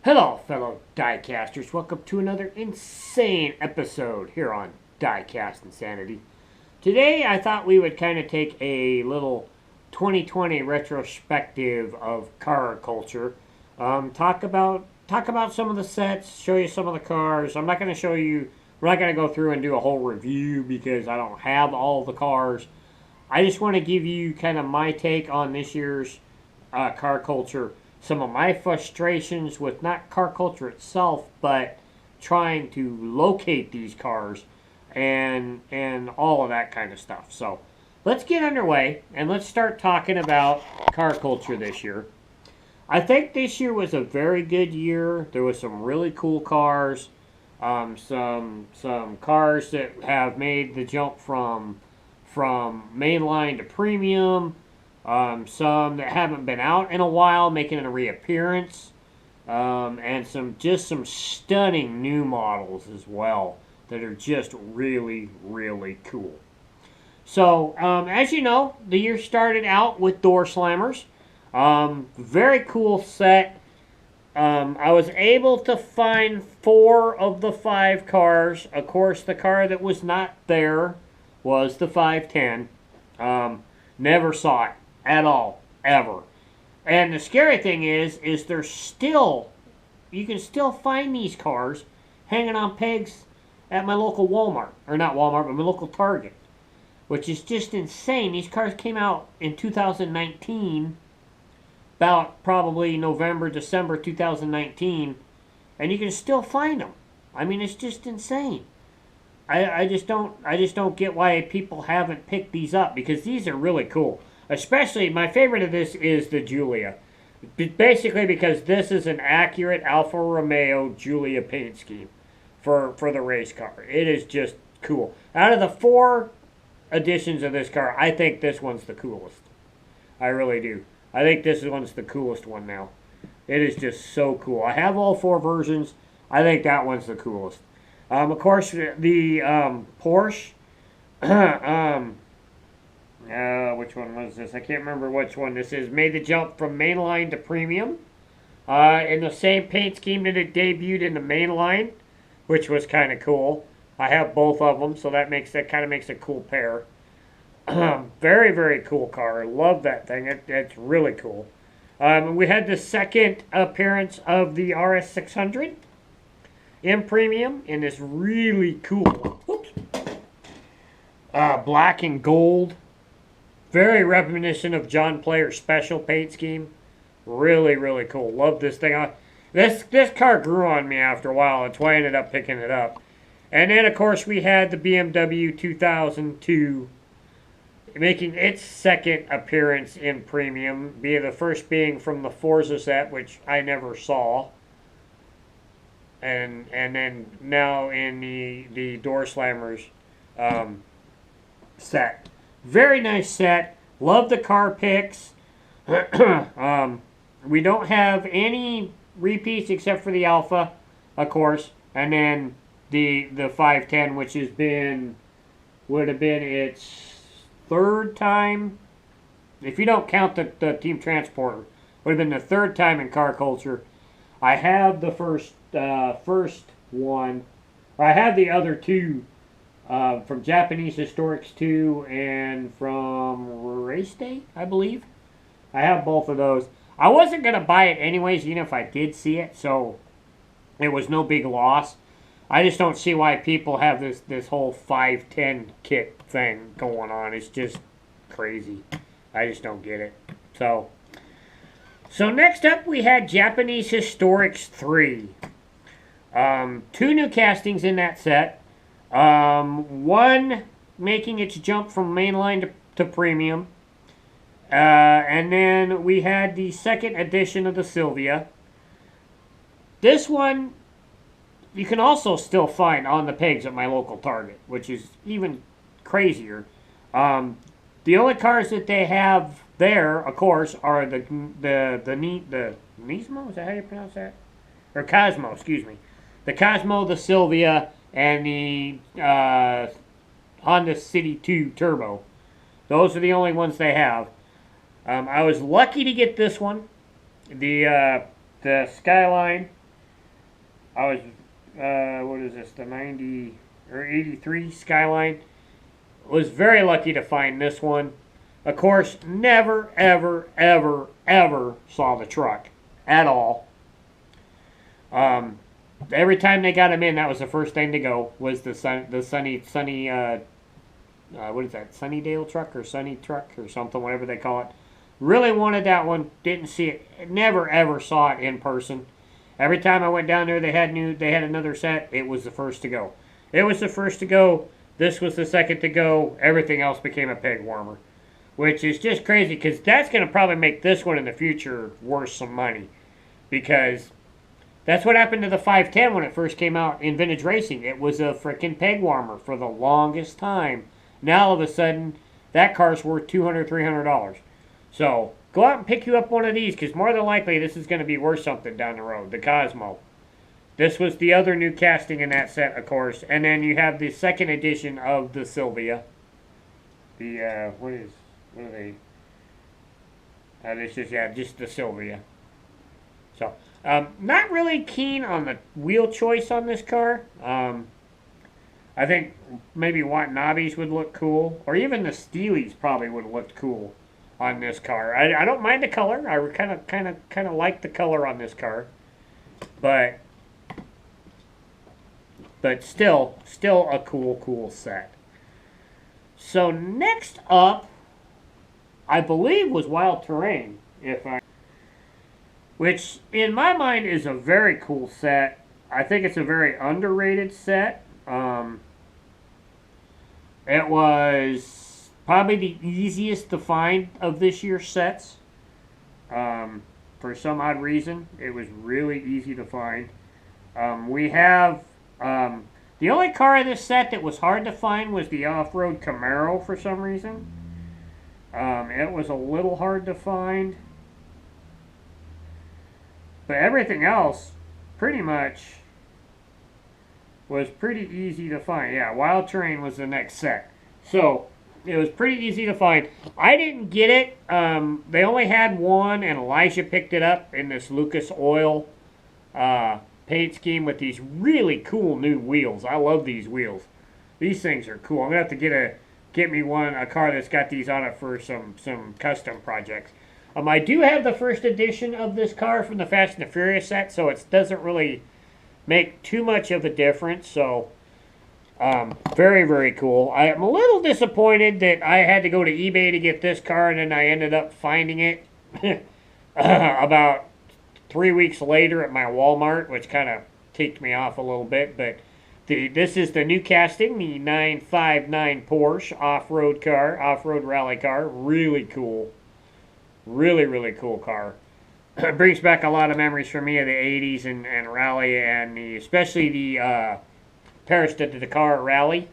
Hello, fellow diecasters. Welcome to another insane episode here on Diecast Insanity. Today, I thought we would kind of take a little 2020 retrospective of car culture. Talk about some of the sets, show you some of the cars. I'm not going to show you. We're not going to go through and do a whole review because I don't have all the cars. I just want to give you kind of my take on this year's car culture, some of my frustrations with not car culture itself, but trying to locate these cars and all of that kind of stuff. So let's get underway and let's start talking about car culture this year. I think this year was a very good year. There was some really cool cars, some cars that have made the jump from mainline to premium. Some that haven't been out in a while, making a reappearance, and some stunning new models as well that are just really really cool. So as you know, the year started out with door slammers. Very cool set. I was able to find 4 of the 5 cars. Of course, the car that was not there was the 510. Never saw it at all, ever. And the scary thing is there's still, you can still find these cars hanging on pegs at my local Walmart, or not Walmart, but my local Target, which is just insane. These cars came out in 2019, about probably November, December 2019, and you can still find them. I mean, it's just insane. I just don't get why people haven't picked these up because these are really cool. Especially, my favorite of this is the Giulia. Basically because this is an accurate Alfa Romeo Giulia paint scheme for the race car. It is just cool. Out of the 4 editions of this car, I think this one's the coolest. I really do. I think this one's the coolest one now. It is just so cool. I have all 4 versions. I think that one's the coolest. Of course, the Porsche. Which one was this? I can't remember which one this is. Made the jump from mainline to premium. In the same paint scheme that it debuted in the mainline, which was kind of cool. I have both of them, so that kind of makes a cool pair. Very, very cool car. I love that thing. It's really cool. We had the second appearance of the RS600 in premium in this really cool, black and gold. Very reminiscent of John Player's special paint scheme. Really, really cool. Love this thing. This car grew on me after a while. That's why I ended up picking it up. And then, of course, we had the BMW 2002 making its second appearance in premium. The first being from the Forza set, which I never saw. And then now in the Door Slammers set. Very nice set. Love the car picks. We don't have any repeats except for the Alpha, of course, and then the 510, which would have been its 3rd time, if you don't count the Team Transporter, would have been the 3rd time in car culture. I have the first one. I have the other 2. From Japanese Historics 2 and from Race Day, I believe. I have both of those. I wasn't going to buy it anyways, even if I did see it, so it was no big loss. I just don't see why people have this whole 510 kit thing going on. It's just crazy. I just don't get it. So next up we had Japanese Historics 3. 2 new castings in that set. One making its jump from mainline to premium. And then we had the second edition of the Silvia. This one you can also still find on the pegs at my local Target, which is even crazier. The only cars that they have there, of course, are the Nismo? Is that how you pronounce that? Or Cosmo, excuse me. The Cosmo, the Silvia, and the Honda City 2 Turbo. Those are the only ones they have. I was lucky to get this one, the Skyline I was, what is this, the 90 or 83 Skyline. Was very lucky to find this one. Of course, never, ever, ever, ever saw the truck at all. Every time they got him in, that was the first thing to go. Was the sunny, what is that? Sunnydale truck or Sunny truck or something, whatever they call it. Really wanted that one. Didn't see it. Never ever saw it in person. Every time I went down there, they had another set. It was the first to go. It was the first to go. This was the second to go. Everything else became a peg warmer, which is just crazy because that's going to probably make this one in the future worth some money, because that's what happened to the 510 when it first came out in vintage racing. It was a freaking peg warmer for the longest time. Now all of a sudden, that car's worth $200, $300. So go out and pick you up one of these, because more than likely this is going to be worth something down the road. The Cosmo. This was the other new casting in that set, of course. And then you have the second edition of the Sylvia. The, what are they? This is, just the Sylvia. So, not really keen on the wheel choice on this car. I think maybe Watanabe's would look cool, or even the Steely's probably would have looked cool on this car. I don't mind the color. I kind of like the color on this car, but still a cool set. So next up, I believe, was Wild Terrain, which in my mind is a very cool set. I think it's a very underrated set. It was probably the easiest to find of this year's sets. For some odd reason, it was really easy to find. We have the only car in this set that was hard to find was the off-road Camaro for some reason. It was a little hard to find. But everything else pretty much was pretty easy to find. Yeah, Wild Terrain was the next set. So, it was pretty easy to find. I didn't get it. They only had one, and Elijah picked it up in this Lucas Oil paint scheme with these really cool new wheels. I love these wheels. These things are cool. I'm going to have to get me a car that's got these on it for some custom projects. I do have the first edition of this car from the Fast and the Furious set, so it doesn't really make too much of a difference. So, very, very cool. I am a little disappointed that I had to go to eBay to get this car, and then I ended up finding it about 3 weeks later at my Walmart, which kind of ticked me off a little bit. But this is the new casting, the 959 Porsche off-road car, off-road rally car. Really cool. Really, really cool car. It brings back a lot of memories for me of the 80s and rally, and especially the Paris to Dakar rally.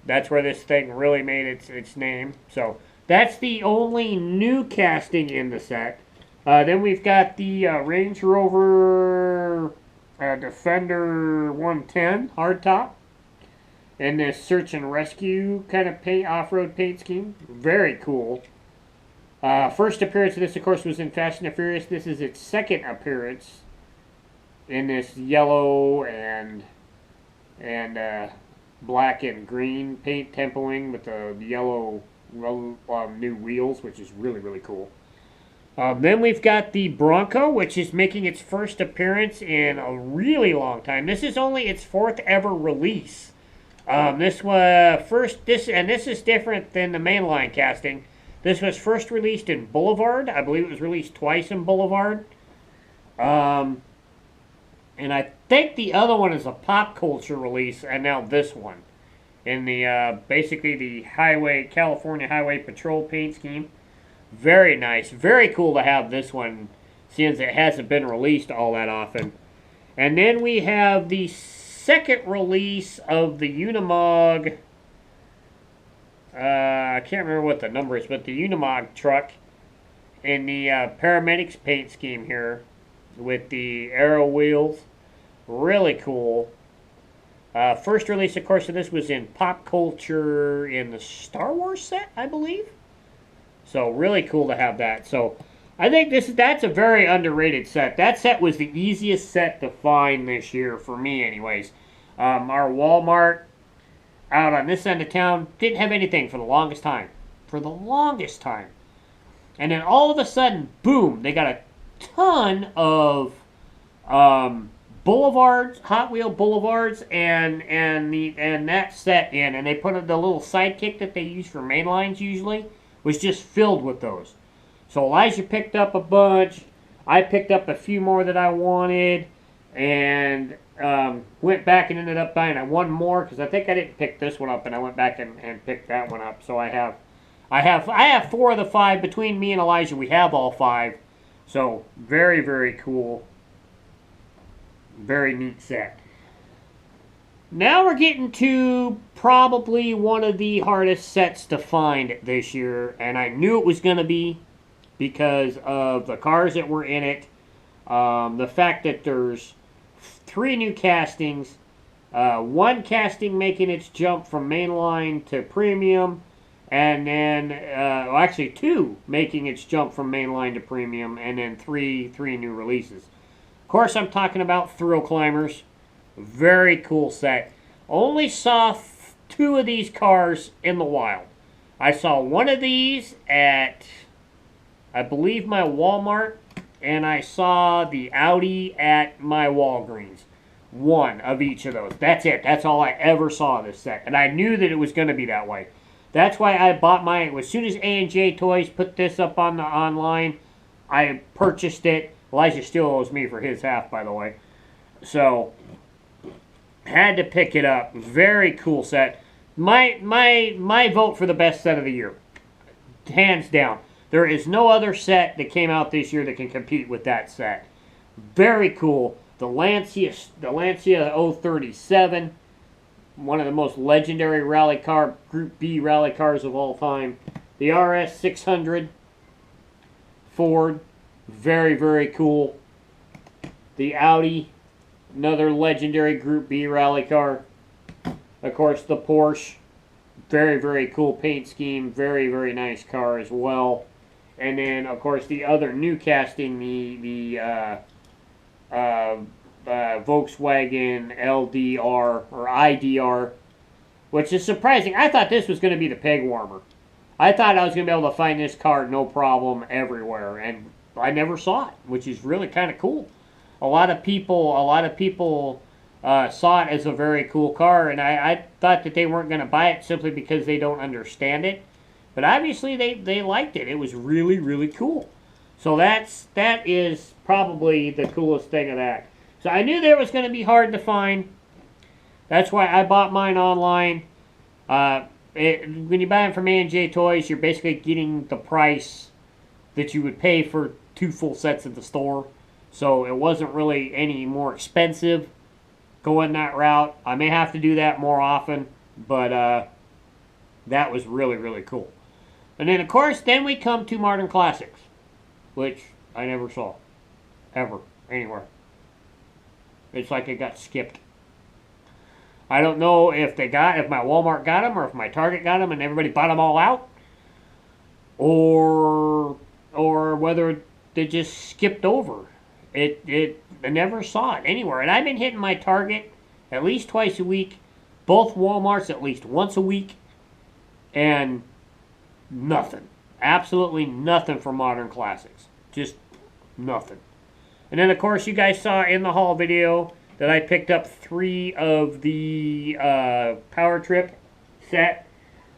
That's where this thing really made its name. So that's the only new casting in the set. Then we've got the Range Rover Defender 110 hardtop in this search and rescue kind of off-road paint scheme. Very cool. First appearance of this, of course, was in Fast and the Furious. This is its second appearance in this yellow and black and green paint tempering with the yellow new wheels, which is really, really cool. Then we've got the Bronco, which is making its first appearance in a really long time. This is only its fourth ever release. This is different than the mainline casting. This was first released in Boulevard. I believe it was released twice in Boulevard. And I think the other one is a Pop Culture release, and now this one in the basically the California Highway Patrol paint scheme. Very nice, very cool to have this one, since it hasn't been released all that often. And then we have the second release of the Unimog. I can't remember what the number is, but the Unimog truck in the Paramedics paint scheme here with the Aero wheels. Really cool. First release, of course, of this was in Pop Culture in the Star Wars set, I believe. So really cool to have that. So I think that's a very underrated set. That set was the easiest set to find this year for me, anyways. Our Walmart out on this end of town didn't have anything for the longest time. For the longest time. And then all of a sudden, boom, they got a ton of boulevards, Hot Wheel boulevards, and that set in, and they put the little sidekick that they use for main lines usually was just filled with those. So Elijah picked up a bunch. I picked up a few more that I wanted, and went back and ended up buying one more because I think I didn't pick this one up, and I went back and picked that one up. So I have 4 of the 5 between me and Elijah. We have all 5. So very, very cool. Very neat set. Now we're getting to probably one of the hardest sets to find this year, and I knew it was going to be because of the cars that were in it, the fact that there's 3 new castings, 1 casting making its jump from mainline to premium, and then, well, actually 2 making its jump from mainline to premium, and then three new releases. Of course, I'm talking about Thrill Climbers. Very cool set. Only saw 2 of these cars in the wild. I saw one of these at, I believe, my Walmart, and I saw the Audi at my Walgreens. 1 of each of those. That's it. That's all I ever saw this set. And I knew that it was going to be that way. That's why I bought mine. As soon as A&J Toys put this up on the online, I purchased it. Elijah still owes me for his half, by the way. So, had to pick it up. Very cool set. My vote for the best set of the year. Hands down. There is no other set that came out this year that can compete with that set. Very cool. The Lancia 037, one of the most legendary rally car, Group B rally cars of all time. The RS 600 Ford, very, very cool. The Audi, another legendary Group B rally car. Of course, the Porsche, very, very cool paint scheme, very, very nice car as well. And then, of course, the other new casting, the Volkswagen LDR or IDR, which is surprising. I thought this was going to be the peg warmer. I thought I was going to be able to find this car no problem everywhere, and I never saw it, which is really kind of cool. A lot of people saw it as a very cool car, and I thought that they weren't going to buy it simply because they don't understand it. But obviously they liked it. It was really, really cool. So that is probably the coolest thing of that. So I knew there was going to be hard to find. That's why I bought mine online. When you buy them from A&J Toys, you're basically getting the price that you would pay for 2 full sets at the store. So it wasn't really any more expensive going that route. I may have to do that more often, but that was really, really cool. And then, of course, then we come to Modern Classics, which I never saw, ever, anywhere. It's like it got skipped. I don't know if my Walmart got them, or if my Target got them and everybody bought them all out, or whether they just skipped over. I never saw it anywhere. And I've been hitting my Target at least twice a week, both Walmarts at least once a week, and nothing. Absolutely nothing for Modern Classics. Just nothing. And then, of course, you guys saw in the haul video that I picked up 3 of the Power Trip set.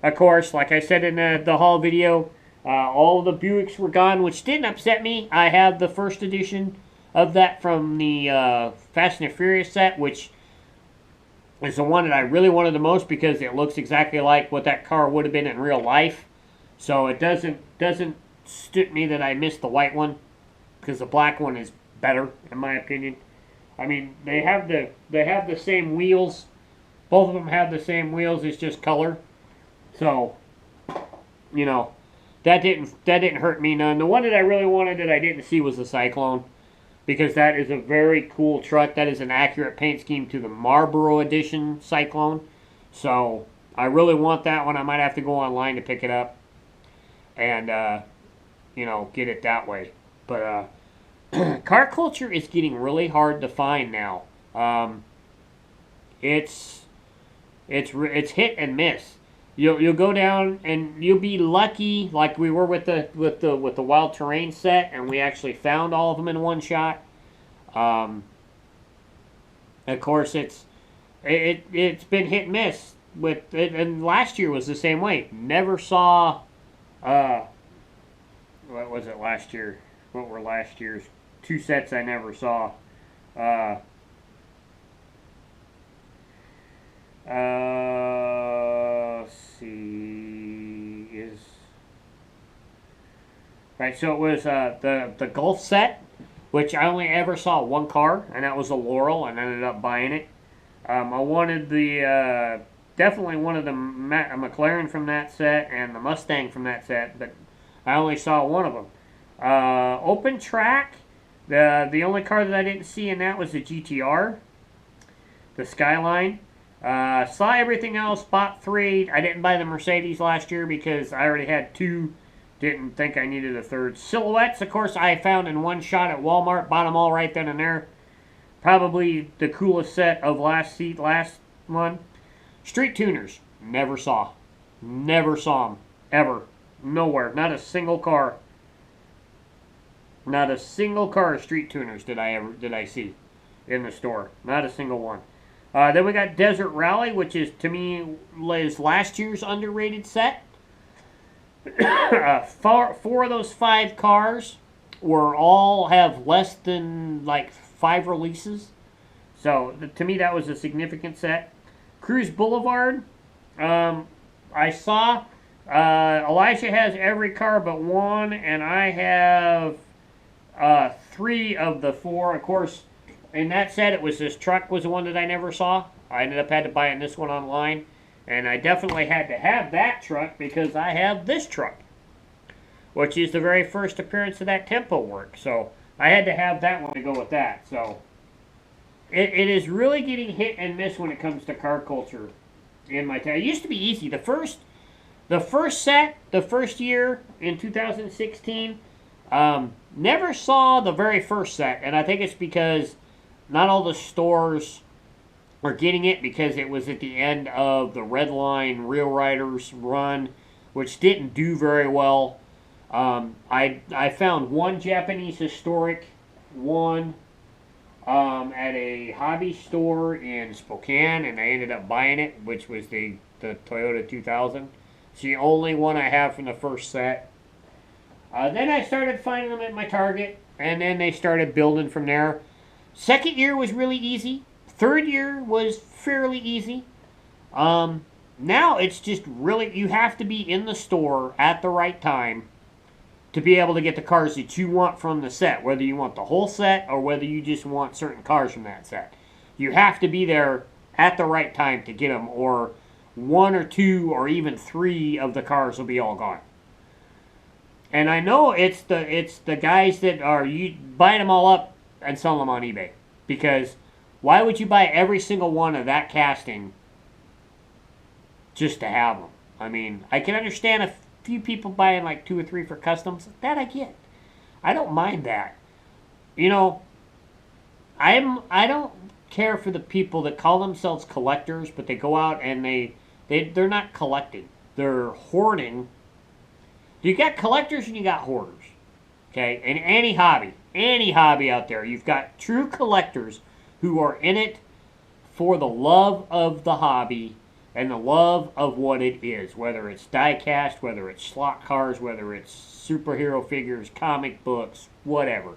Of course, like I said in the haul video, all of the Buicks were gone, which didn't upset me. I have the first edition of that from the Fast and the Furious set, which is the one that I really wanted the most because it looks exactly like what that car would have been in real life. So it doesn't stick me that I missed the white one, because the black one is better in my opinion. I mean, they have the same wheels. Both of them have the same wheels. It's just color. So, you know, that didn't hurt me none. The one that I really wanted that I didn't see was the Cyclone, because that is a very cool truck. That is an accurate paint scheme to the Marlboro Edition Cyclone. So I really want that one. I might have to go online to pick it up and, you know, get it that way. But car culture is getting really hard to find now. It's it's hit and miss. You'll go down and you'll be lucky, like we were with the wild terrain set, and we actually found all of them in one shot. Um, of course, it's been hit and miss with it, and last year was the same way. Never saw. What was it last year? What were last year's two sets I never saw? Uh, let's see. Is right. So it was the Gulf set, which I only ever saw one car, and that was a Laurel, and I ended up buying it. I wanted the definitely wanted the McLaren from that set and the Mustang from that set, but I only saw one of them. Open track. The only car that I didn't see in that was the GTR, the Skyline. Saw everything else. Bought three. I didn't buy the Mercedes last year because I already had two. Didn't think I needed a third. Silhouettes, of course, I found in one shot at Walmart. Bought them all right then and there. Probably the coolest set of last one. Street tuners. Never saw. Never saw them. Ever. Nowhere. Not a single car. Not a single car of street tuners did I see in the store. Not a single one. Then we got Desert Rally, which is, to me, is last year's underrated set. Four of those 5 cars all have less than like 5 releases. So to me, that was a significant set. Cruise Boulevard. I saw Elijah has every car but one, and I have 3 of the 4. Of course, in that set, it was this truck was the one that I never saw. I ended up had to buy in this one online, and I definitely had to have that truck because I have this truck, which is the very first appearance of that tempo work. So I had to have that one to go with that. So it is really getting hit and miss when it comes to car culture in my town. It used to be easy. The first set, the first year in 2016, never saw the very first set, and I think it's because not all the stores are getting it because it was at the end of the Red Line Real Riders run, which didn't do very well. I found one Japanese historic one at a hobby store in Spokane, and I ended up buying it, which was the Toyota 2000. It's the only one I have from the first set. Then I started finding them at my Target, and then they started building from there. Second year was really easy. Third year was fairly easy. Now it's just really, you have to be in the store at the right time to be able to get the cars that you want from the set, whether you want the whole set or whether you just want certain cars from that set. You have to be there at the right time to get them, or 1 or 2 or even 3 of the cars will be all gone. And I know it's the guys that are buying them all up and selling them on eBay, because why would you buy every single one of that casting just to have them? I mean, I can understand a few people buying like 2 or 3 for customs. That I get. I don't mind that. You know, I don't care for the people that call themselves collectors, but they go out and they're not collecting. They're hoarding. You got collectors and you got hoarders. Okay? In any hobby out there, you've got true collectors who are in it for the love of the hobby and the love of what it is, whether it's die-cast, whether it's slot cars, whether it's superhero figures, comic books, whatever.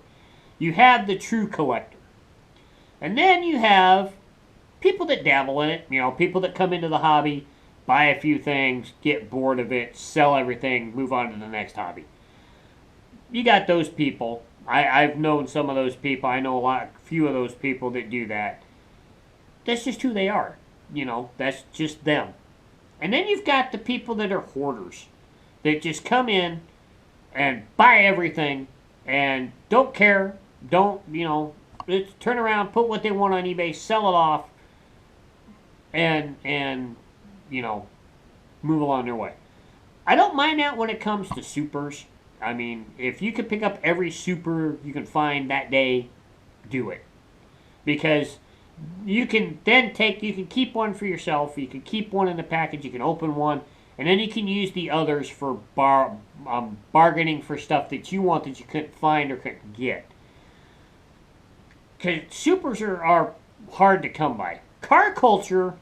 You have the true collector. And then you have people that dabble in it, people that come into the hobby, buy a few things, get bored of it, sell everything, move on to the next hobby. You got those people. I've known some of those people. I know a few of those people that do that. That's just who they are. That's just them. And then you've got the people that are hoarders, that just come in and buy everything and don't care, turn around, put what they want on eBay, sell it off, and move along their way. I don't mind that when it comes to supers. I mean, if you could pick up every Super you can find that day, do it. Because you can then you can keep one for yourself, you can keep one in the package, you can open one, and then you can use the others for bargaining for stuff that you want that you couldn't find or couldn't get. Because Supers are hard to come by. Car Culture,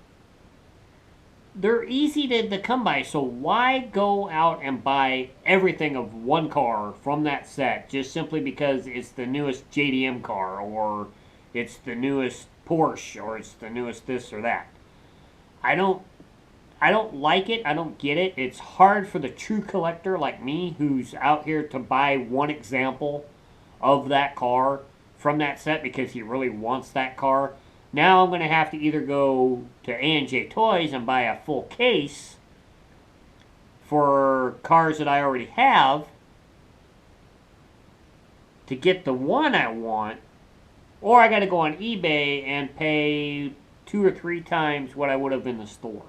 they're easy to come by, so why go out and buy everything of one car from that set just simply because it's the newest JDM car, or it's the newest Porsche, or it's the newest this or that? I don't like it. I don't get it. It's hard for the true collector like me, who's out here to buy one example of that car from that set because he really wants that car. Now I'm going to have to either go to A&J Toys and buy a full case for cars that I already have to get the one I want, or I got to go on eBay and pay 2 or 3 times what I would have in the store.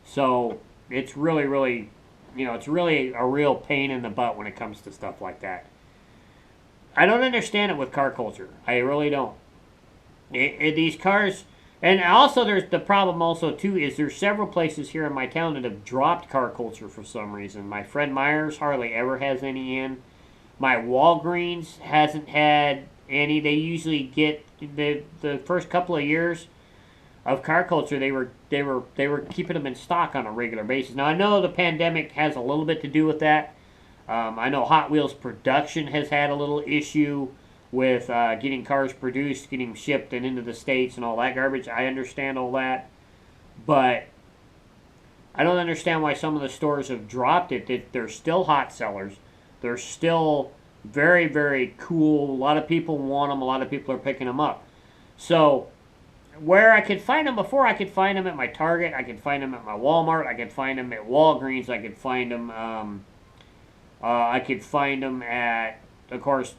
So it's really, really, it's really a real pain in the butt when it comes to stuff like that. I don't understand it with Car Culture. I really don't. These cars, and also there's the problem also too is there's several places here in my town that have dropped Car Culture for some reason. My Fred Meyers hardly ever has any in. My Walgreens hasn't had any. They usually get the first couple of years of Car Culture. They were keeping them in stock on a regular basis. Now I know the pandemic has a little bit to do with that. I know Hot Wheels production has had a little issue with getting cars produced, getting shipped and into the States and all that garbage. I understand all that. But I don't understand why some of the stores have dropped it. They're still hot sellers. They're still very, very cool. A lot of people want them. A lot of people are picking them up. So where I could find them before, I could find them at my Target. I could find them at my Walmart. I could find them at Walgreens. I could find them... I could find them at, of course,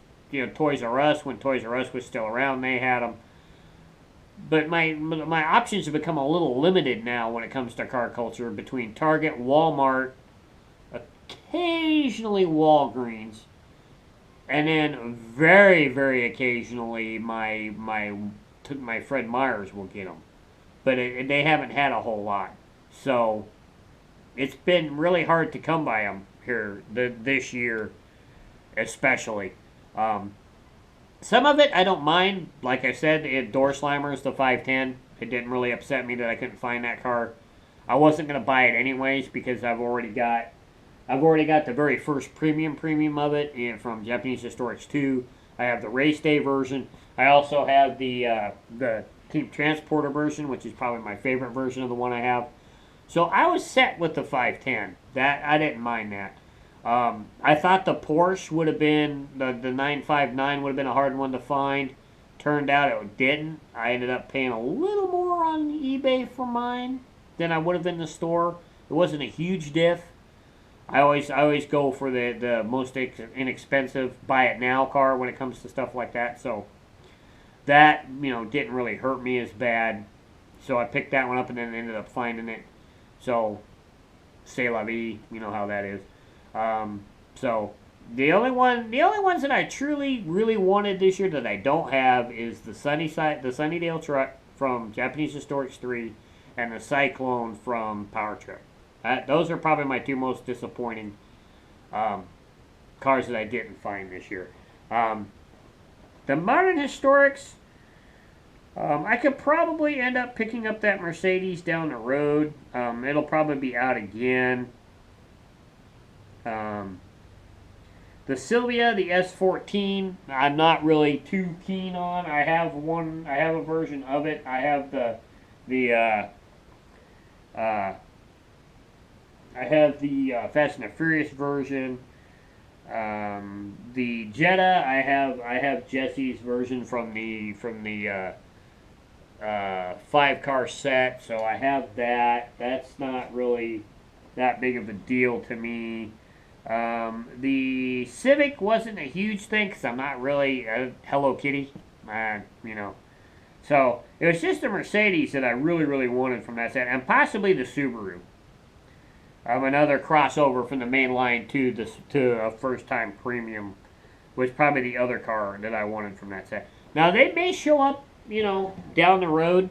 Toys R Us. When Toys R Us was still around, they had them. But my options have become a little limited now when it comes to Car Culture, between Target, Walmart, occasionally Walgreens, and then very, very occasionally my Fred Meyers will get them. But they haven't had a whole lot. So it's been really hard to come by them here this year, especially. Some of it I don't mind. Like I said, Door Slammers, the 510. It didn't really upset me that I couldn't find that car. I wasn't gonna buy it anyways because I've already got the very first premium of it from Japanese Historics 2. I have the race day version. I also have the Keep Transporter version, which is probably my favorite version of the one I have. So I was set with the 510. That I didn't mind that. I thought the Porsche would have been, the 959 would have been a hard one to find. Turned out it didn't. I ended up paying a little more on eBay for mine than I would have in the store. It wasn't a huge diff. I always go for the most inexpensive buy it now car when it comes to stuff like that. So that, didn't really hurt me as bad. So I picked that one up and then ended up finding it. So, c'est la vie, you know how that is. So the only ones that I truly really wanted this year that I don't have is the Sunnydale truck from Japanese Historics 3 and the Cyclone from Power Trip. Those are probably my two most disappointing cars that I didn't find this year. The Modern Historics, I could probably end up picking up that Mercedes down the road. It'll probably be out again. The Silvia, the S14, I'm not really too keen on. I have a version of it. I have the Fast and the Furious version. The Jetta, I have Jesse's version from the 5-car set, so I have that. That's not really that big of a deal to me. The Civic wasn't a huge thing because I'm not really a Hello Kitty, So it was just the Mercedes that I really, really wanted from that set, and possibly the Subaru. another crossover from the main line to a first time premium, was probably the other car that I wanted from that set. Now they may show up, down the road,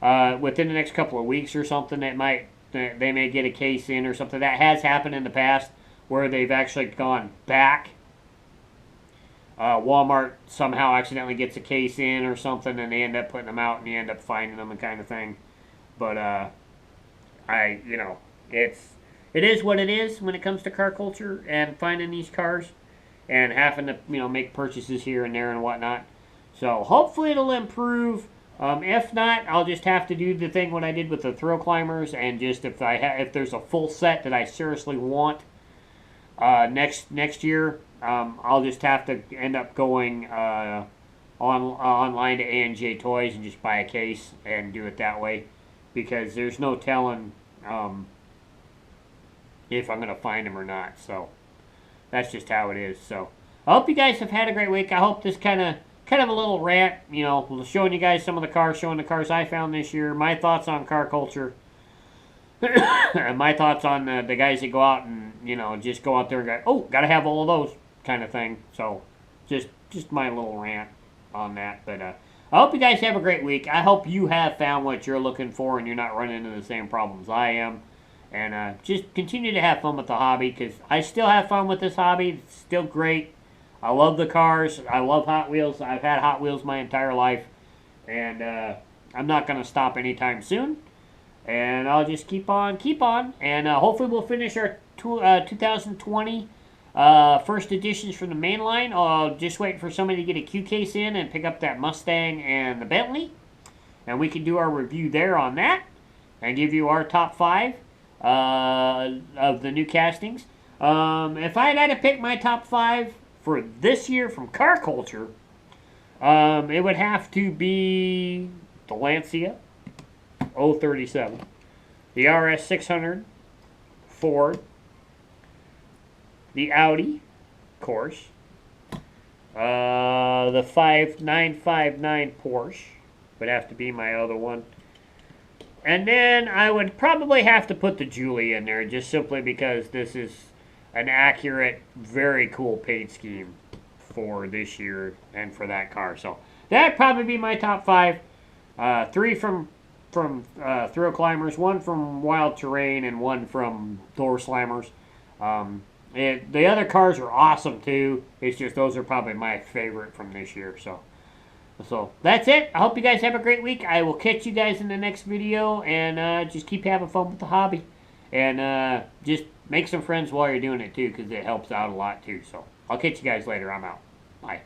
within the next couple of weeks or something. They may get a case in or something. That has happened in the past where they've actually gone back. Walmart somehow accidentally gets a case in or something, and they end up putting them out, and you end up finding them and kind of thing. But it is what it is when it comes to car culture and finding these cars and having to make purchases here and there and whatnot. So hopefully it'll improve. If not, I'll just have to do the thing what I did with the thrill climbers, and just if there's a full set that I seriously want next year, I'll just have to end up going online to A&J Toys and just buy a case and do it that way, because there's no telling if I'm gonna find them or not. So that's just how it is. So I hope you guys have had a great week. I hope this kind of a little rant, showing you guys some of the cars, showing the cars I found this year, my thoughts on car culture, and my thoughts on the guys that go out and just go out there and go, oh, gotta have all of those kind of thing. So just my little rant on that. But I hope you guys have a great week. I hope you have found what you're looking for and you're not running into the same problems I am. And just continue to have fun with the hobby, because I still have fun with this hobby. It's still great. I love the cars. I love Hot Wheels. I've had Hot Wheels my entire life. And I'm not going to stop anytime soon. And I'll just keep on. And hopefully we'll finish our 2020 first editions from the main line. I'll just wait for somebody to get a Q case in and pick up that Mustang and the Bentley. And we can do our review there on that. And give you our top 5 of the new castings. If I had to pick my top 5 for this year from car culture, it would have to be the Lancia 037, the RS 600 Ford, the Audi, of course, the 5959 Porsche would have to be my other one. And then I would probably have to put the Julie in there, just simply because this is an accurate, very cool paint scheme for this year and for that car. So that'd probably be my top 5. 3 from Thrill Climbers, 1 from Wild Terrain, and 1 from Door Slammers. The other cars are awesome too. It's just those are probably my favorite from this year. So that's it. I hope you guys have a great week. I will catch you guys in the next video, and just keep having fun with the hobby. And just make some friends while you're doing it too, because it helps out a lot too. So I'll catch you guys later. I'm out. Bye.